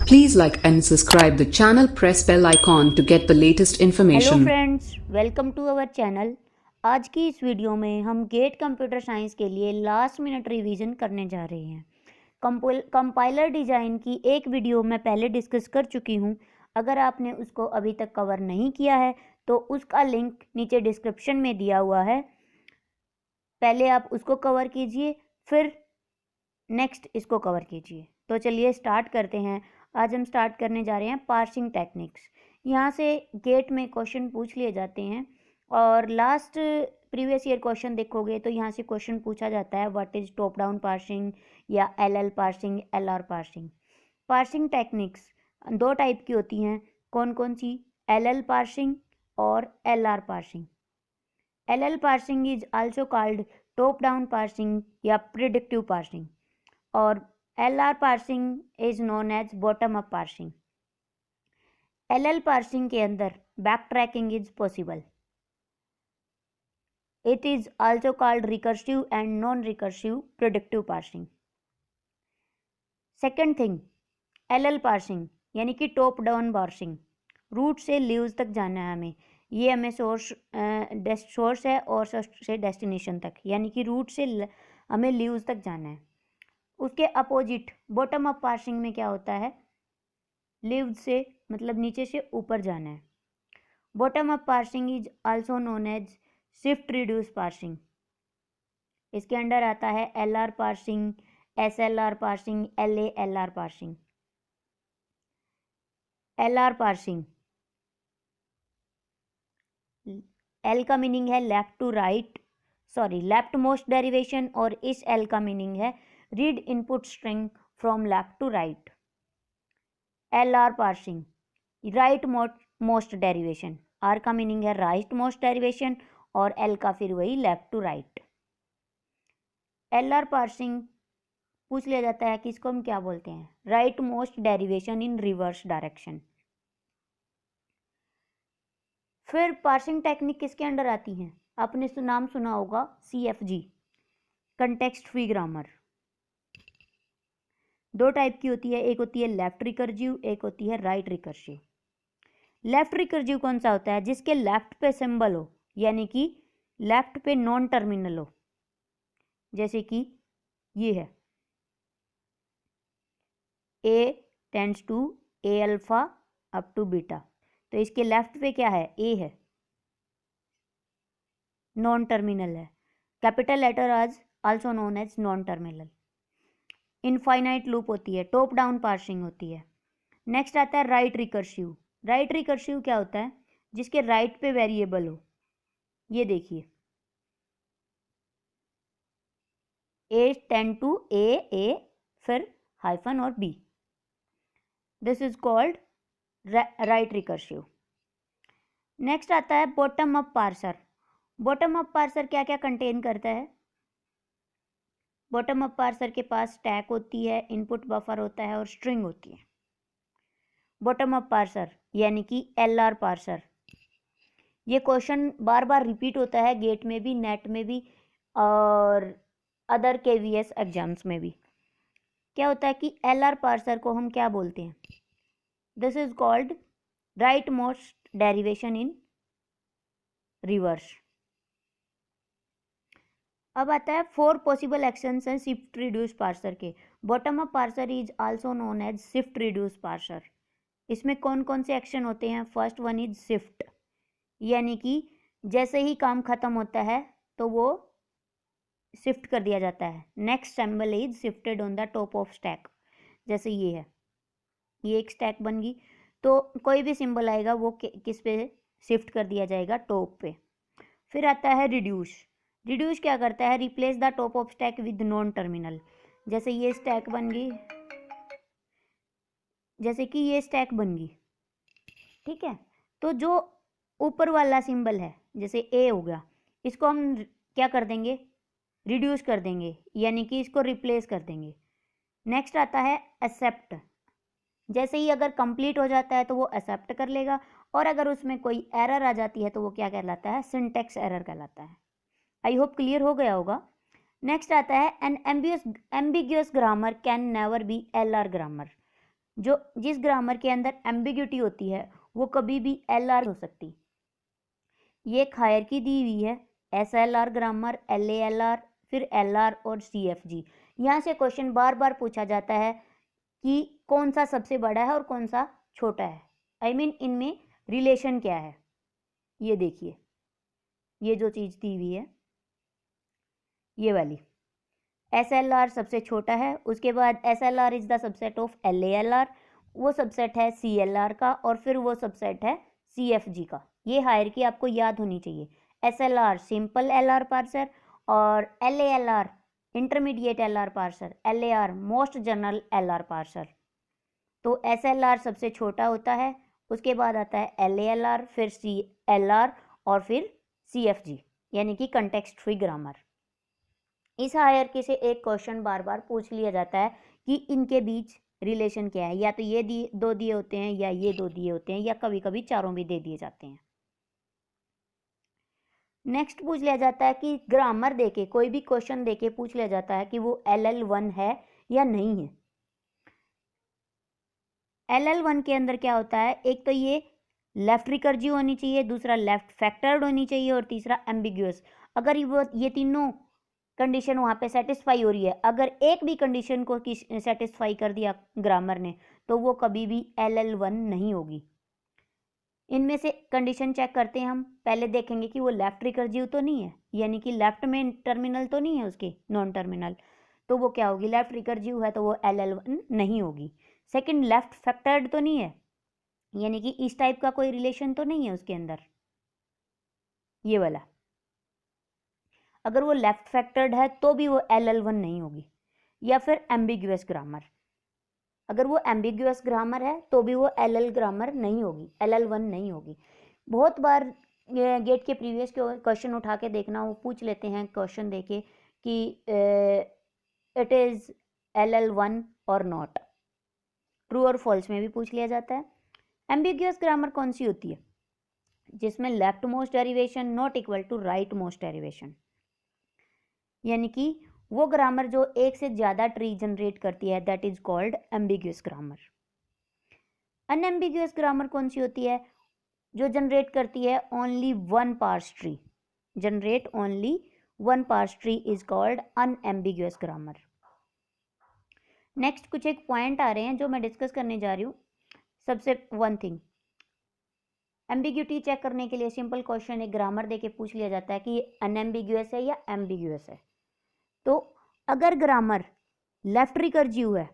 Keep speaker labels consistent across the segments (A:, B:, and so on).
A: Please like and subscribe the channel. Press bell icon to get the latest
B: hello
A: information.
B: Friends, welcome to our channel. आज की इस video में हम gate computer science के लिए last minute revision करने जा रहे हैं। कंपाइलर डिज़ाइन की एक वीडियो मैं पहले डिस्कस कर चुकी हूँ। अगर आपने उसको अभी तक कवर नहीं किया है तो उसका लिंक नीचे डिस्क्रिप्शन में दिया हुआ है। पहले आप उसको कवर कीजिए, फिर नेक्स्ट इसको कवर कीजिए। तो चलिए स्टार्ट करते हैं। आज हम स्टार्ट करने जा रहे हैं पार्सिंग टेक्निक्स। यहाँ से गेट में क्वेश्चन पूछ लिए जाते हैं और लास्ट प्रीवियस ईयर क्वेश्चन देखोगे तो यहाँ से क्वेश्चन पूछा जाता है what is top down parsing या LL parsing, LR parsing. Parsing techniques दो टाइप की होती हैं। कौन कौन सी? एलएल पार्सिंग और LR parsing. LL parsing is also called top down parsing या प्रिडिक्टिव पार्सिंग और LR parsing is known as bottom up parsing. LL parsing के अंदर backtracking is possible. It is also called recursive and non-recursive predictive parsing. Second thing, LL parsing यानी कि top down parsing. Root से leaves तक जाना है हमें। ये हमें सोर्स है और से डेस्टिनेशन तक, यानी कि रूट से हमें लीव्स तक जाना है। उसके अपोजिट बॉटम अप पार्सिंग में क्या होता है? लिव्ड से मतलब नीचे से ऊपर जाना है। Bottom up parsing is also known as shift reduce parsing. इसके अंडर आता है LR parsing, SLR parsing, LALR parsing. LR parsing, L का मीनिंग है left to right, left most derivation, और इस L का मीनिंग है read input string from left to right. LR parsing, right most derivation. R का meaning है right most derivation और L का फिर वही left to right. LR parsing पूछ लिया जाता है कि इसको हम क्या बोलते हैं? Right most derivation in reverse direction. फिर पार्सिंग टेक्निक किसके अंडर आती हैं? आपने नाम सुना होगा CFG, कंटेक्स्ट फ्री ग्रामर। दो टाइप की होती है, एक होती है लेफ्ट रिकर्जिव, एक होती है राइट रिकर्सिव। लेफ्ट रिकर्जिव कौन सा होता है? जिसके लेफ्ट पे सिंबल हो, यानी कि लेफ्ट पे नॉन टर्मिनल हो, जैसे कि ये है A tends to A alpha up to beta, तो इसके लेफ्ट पे क्या है? A है, नॉन टर्मिनल है। कैपिटल लेटर आज also known as non terminal. Infinite loop होती है, टॉप डाउन पार्सिंग होती है। नेक्स्ट आता है राइट रिकर्सिव। राइट रिकर्सिव क्या होता है? जिसके राइट पे वेरिएबल हो, ये देखिए A टेंड टू A फिर हाइफन और B, this is called right recursive. Next आता है bottom up parser. Bottom up parser क्या क्या कंटेन करता है? बॉटम अप पार्सर के पास स्टैक होती है, इनपुट बफर होता है और स्ट्रिंग होती है। बॉटम अप पार्सर यानी कि LR पार्सर। ये क्वेश्चन बार बार रिपीट होता है गेट में भी, नेट में भी और अदर KVS एग्जाम्स में भी। क्या होता है कि LR पार्सर को हम क्या बोलते हैं? This is called right most derivation in reverse. अब आता है 4 पॉसिबल एक्शंस हैं शिफ्ट रिड्यूस पार्सर के। Bottom up parser is also known as shift reduce parser. इसमें कौन कौन से एक्शन होते हैं? फर्स्ट वन इज शिफ्ट, यानी कि जैसे ही काम खत्म होता है तो वो शिफ्ट कर दिया जाता है। Next symbol is shifted on the top of stack, जैसे ये है, ये एक स्टैक बन गई, तो कोई भी सिंबल आएगा वो किस पे शिफ्ट कर दिया जाएगा? टॉप पे। फिर आता है रिड्यूस। रिड्यूस क्या करता है? Replace the top of stack with non terminal. जैसे ये स्टैक बन गई, जैसे कि ये स्टैक बन गई, ठीक है, तो जो ऊपर वाला सिंबल है जैसे A हो गया, इसको हम क्या कर देंगे? रिड्यूस कर देंगे, यानी कि इसको रिप्लेस कर देंगे। नेक्स्ट आता है एक्सेप्ट। जैसे ही अगर कंप्लीट हो जाता है तो वो एक्सेप्ट कर लेगा, और अगर उसमें कोई एरर आ जाती है तो वो क्या कहलाता है? सिंटैक्स एरर कहलाता है। आई होप क्लियर हो गया होगा। नेक्स्ट आता है an ambiguous grammar can never be LR grammar. जो जिस ग्रामर के अंदर एम्बिग्यूटी होती है वो कभी भी LR हो सकती। ये एक हायरकी दी हुई है, SLR ग्रामर, LALR, फिर LR और CFG। यहाँ से क्वेश्चन बार बार पूछा जाता है कि कौन सा सबसे बड़ा है और कौन सा छोटा है, आई मीन इनमें रिलेशन क्या है। ये देखिए, ये जो चीज़ दी हुई है ये वाली, SLR सबसे छोटा है, उसके बाद SLR is the subset of LALR, वो सबसेट है CLR का, और फिर वो सबसेट है CFG का। ये हायरकी आपको याद होनी चाहिए। SLR सिंपल LR पार्सर और LALR intermediate LR parser, LAR most general LR parser. तो SLR सबसे छोटा होता है, उसके बाद आता है LALR, फिर CLR और फिर CFG, यानी कि कंटेक्स्ट फ्री ग्रामर। इस हायरकी से एक क्वेश्चन बार बार पूछ लिया जाता है कि इनके बीच रिलेशन क्या है, या तो ये दो दिए होते हैं या ये दो दिए होते हैं, या कभी कभी चारों भी दे दिए जाते हैं। नेक्स्ट पूछ लिया जाता है कि ग्रामर देके, कोई भी क्वेश्चन देके पूछ लिया जाता है कि वो LL1 है या नहीं है। LL1 के अंदर क्या होता है, एक तो ये लेफ्ट रिकर्जिव होनी चाहिए, दूसरा लेफ्ट फैक्टर्ड होनी चाहिए, और तीसरा एम्बिग्यूअस। अगर ये तीनों कंडीशन वहाँ पे सेटिस्फाई हो रही है, अगर एक भी कंडीशन को सेटिस्फाई कर दिया ग्रामर ने, तो वो कभी भी LL1 नहीं होगी। इनमें से कंडीशन चेक करते हैं हम। पहले देखेंगे कि वो लेफ्ट रिकर्जिव तो नहीं है, यानी कि लेफ्ट में टर्मिनल तो नहीं है उसके, नॉन टर्मिनल, तो वो क्या होगी, लेफ्ट रिकर्जिव है तो वो LL1 नहीं होगी। सेकंड, लेफ्ट फैक्टर्ड तो नहीं है, यानी कि इस टाइप का कोई रिलेशन तो नहीं है उसके अंदर, ये वाला। अगर वो लेफ्ट फैक्टर्ड है तो भी वो LL1 नहीं होगी। या फिर एम्बिग्यूअस ग्रामर, अगर वो एम्बिग्यूअस ग्रामर है तो भी वो LL ग्रामर नहीं होगी, LL1 नहीं होगी। बहुत बार गेट के प्रीवियस क्वेश्चन उठा के देखना, वो पूछ लेते हैं क्वेश्चन देके कि इट इज़ LL1 और नॉट, ट्रू और फॉल्स में भी पूछ लिया जाता है। एम्बिग्यूअस ग्रामर कौन सी होती है, जिसमें left most derivation not equal to right most derivation, यानी कि वो ग्रामर जो एक से ज़्यादा ट्री जनरेट करती है, that is called ambiguous grammar. Unambiguous grammar कौन सी होती है, जो जनरेट करती है only one parse tree, generate only one parse tree is called unambiguous grammar. Next कुछ एक पॉइंट आ रहे हैं जो मैं डिस्कस करने जा रही हूँ। सबसे वन थिंग, एम्बिग्यूटी चेक करने के लिए सिंपल क्वेश्चन एक ग्रामर देके पूछ लिया जाता है कि अनएम्बिग्यूअस है या एम्बिग्यूअस है। तो अगर ग्रामर लेफ्ट रिकर्जिव है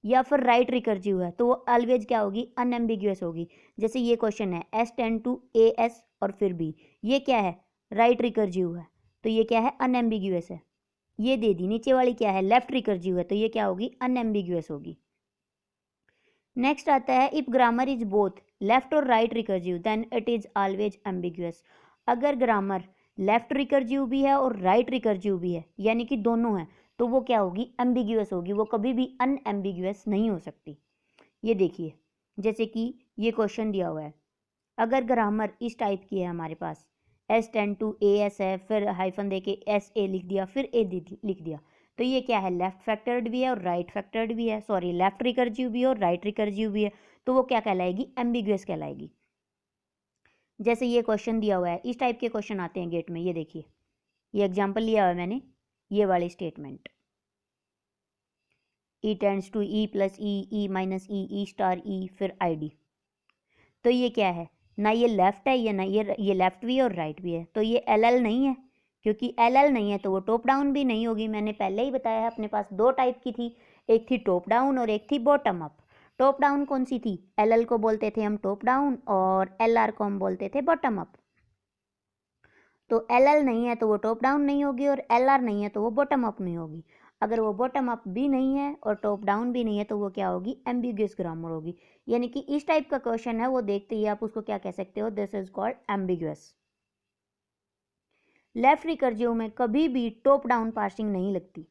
B: या फिर राइट रिकर्जिव है तो वो ऑलवेज क्या होगी, अनएम्बिग्यूअस होगी। जैसे ये क्वेश्चन है S10 to AS और फिर B, ये क्या है, राइट रिकर्जिव है, तो ये क्या है, अनएम्बिग्यूअस है। ये दे दी, नीचे वाली क्या है, लेफ्ट रिकर्जिव है, तो ये क्या होगी, अनएम्बिग्यूअस होगी। नेक्स्ट आता है, if grammar is both left और right recursive then it is always ambiguous. अगर ग्रामर लेफ्ट रिकर्जिव भी है और राइट रिकर्जिव भी है, यानी कि दोनों है, तो वो क्या होगी, एम्बिग्यूअस होगी, वो कभी भी अनएम्बिग्यूअस नहीं हो सकती। ये देखिए, जैसे कि ये क्वेश्चन दिया हुआ है, अगर ग्रामर इस टाइप की है हमारे पास, S10 to AS है, फिर हाइफन दे के SA लिख दिया, फिर A लिख दिया, तो ये क्या है, लेफ्ट फैक्टर्ड भी है और राइट फैक्टर्ड भी है, सॉरी लेफ्ट रिकर्जिव भी है और राइट रिकर्जिव भी है, तो वो क्या कहलाएगी, एम्बिग्यूअस कहलाएगी। जैसे ये क्वेश्चन दिया हुआ है, इस टाइप के क्वेश्चन आते हैं गेट में। ये देखिए, ये एग्जाम्पल लिया हुआ है मैंने, ये वाली statement, E tends to E plus E minus E star E फिर ID, तो ये क्या है, ना ये लेफ्ट है या ना ये लेफ्ट भी है और राइट भी है, तो ये LL नहीं है। क्योंकि LL नहीं है तो वो टॉप डाउन भी नहीं होगी। मैंने पहले ही बताया है, अपने पास दो टाइप की थी, एक थी टॉप डाउन और एक थी बॉटम अप। टॉप डाउन कौन सी थी, LL को बोलते थे हम टॉप डाउन और LR को हम बोलते थे बॉटम अप। तो LL नहीं है तो वो टॉप डाउन नहीं होगी और LR नहीं है तो वो बॉटम अप नहीं होगी। अगर वो बॉटम अप भी नहीं है और टॉप डाउन भी नहीं है तो वो क्या होगी, एम्बिग्यूअस ग्रामर होगी। यानी कि इस टाइप का क्वेश्चन है, वो देखते ही आप उसको क्या कह सकते हो, this is called ambiguous. Left recursive में कभी भी टॉप डाउन पार्सिंग नहीं लगती,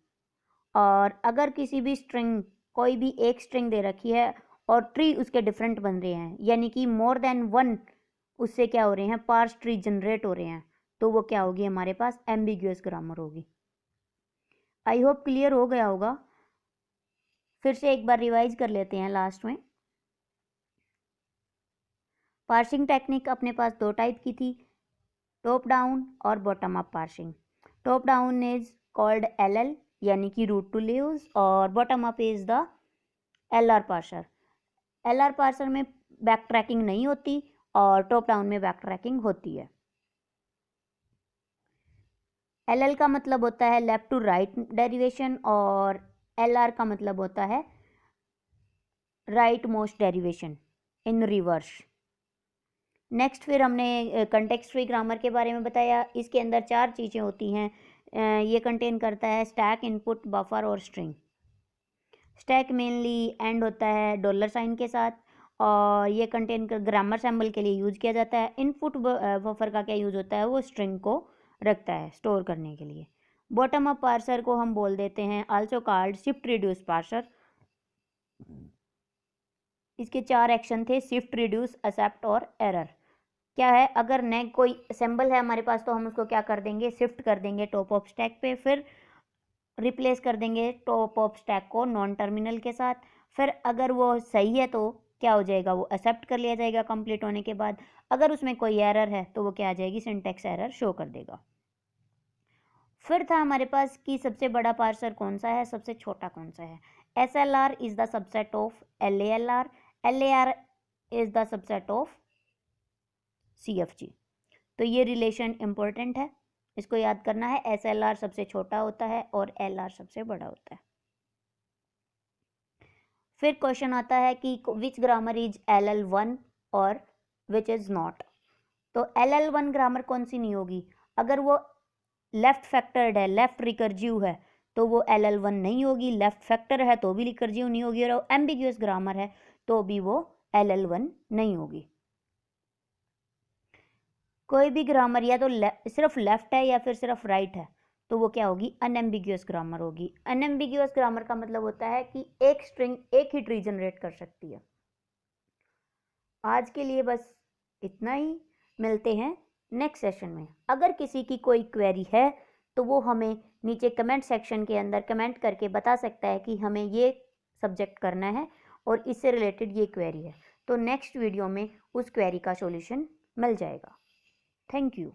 B: और अगर किसी भी स्ट्रिंग, कोई भी एक स्ट्रिंग दे रखी है और ट्री उसके डिफरेंट बन रहे हैं, यानी कि मोर देन वन उससे क्या हो रहे हैं, पार्स ट्री जनरेट हो रहे हैं, तो वो क्या होगी, हमारे पास एम्बिग्यूअस ग्रामर होगी। आई होप क्लियर हो गया होगा। फिर से एक बार रिवाइज कर लेते हैं लास्ट में। पार्सिंग टेक्निक अपने पास दो टाइप की थी, टॉप डाउन और bottom up parsing. Top down is called LL यानी कि रूट टू लीव्स, और bottom up is the LR parser. LR parser में बैक ट्रैकिंग नहीं होती और टॉप डाउन में बैक ट्रैकिंग होती है। LL का मतलब होता है लेफ्ट टू राइट डेरिवेशन और LR का मतलब होता है right most derivation in reverse. Next फिर हमने कंटेक्स्ट फ्री ग्रामर के बारे में बताया। इसके अंदर 4 चीज़ें होती हैं। ये कंटेन करता है स्टैक, इनपुट, बफर और स्ट्रिंग। स्टैक मेनली एंड होता है डॉलर साइन के साथ, और ये कंटेन कर ग्रामर सैम्बल के लिए यूज़ किया जाता है। इनपुट बफर का क्या यूज़ होता है, वो स्ट्रिंग को रखता है स्टोर करने के लिए। बॉटम अप पार्सर को हम बोल देते हैं also called shift reduce parser. इसके 4 एक्शन थे, शिफ्ट, रिड्यूस, एक्सेप्ट और एरर। क्या है, अगर नए कोई सिंबल है हमारे पास तो हम उसको क्या कर देंगे, शिफ्ट कर देंगे टॉप ऑफ स्टैक पे, फिर रिप्लेस कर देंगे टॉप ऑफ स्टैक को नॉन टर्मिनल के साथ। फिर अगर वो सही है तो क्या हो जाएगा, वो एक्सेप्ट कर लिया जाएगा कंप्लीट होने के बाद। अगर उसमें कोई एरर है तो वो क्या आ जाएगी, सिंटैक्स एरर शो कर देगा। फिर था हमारे पास कि सबसे बड़ा पार्सर कौन सा है, सबसे छोटा कौन सा है। SLR is the subset of LALR, LAR is the subset of CFG। तो ये रिलेशन इंपॉर्टेंट है, इसको याद करना है। SLR सबसे छोटा होता है और LR सबसे बड़ा होता है। फिर क्वेश्चन आता है कि विच ग्रामर इज LL1 और विच इज नॉट। तो LL1 ग्रामर कौन सी नहीं होगी, अगर वो लेफ्ट फैक्टर्ड है, लेफ्ट रिकर्जिव है तो वो LL1 नहीं होगी। लेफ्ट फैक्टर है तो भी रिकर्जिव नहीं होगी, और एम्बिग्यूअस ग्रामर है तो भी वो LL1 नहीं होगी। कोई भी ग्रामर या तो सिर्फ लेफ्ट है या फिर सिर्फ राइट है तो वो क्या होगी, अनएम्बिग्यूअस ग्रामर होगी। अनएम्बिग्यूअस ग्रामर का मतलब होता है कि एक स्ट्रिंग एक ही ट्री जनरेट कर सकती है। आज के लिए बस इतना ही, मिलते हैं नेक्स्ट सेशन में। अगर किसी की कोई क्वेरी है तो वो हमें नीचे कमेंट सेक्शन के अंदर कमेंट करके बता सकता है कि हमें ये सब्जेक्ट करना है और इससे रिलेटेड ये क्वेरी है, तो नेक्स्ट वीडियो में उस क्वेरी का सॉल्यूशन मिल जाएगा। Thank you.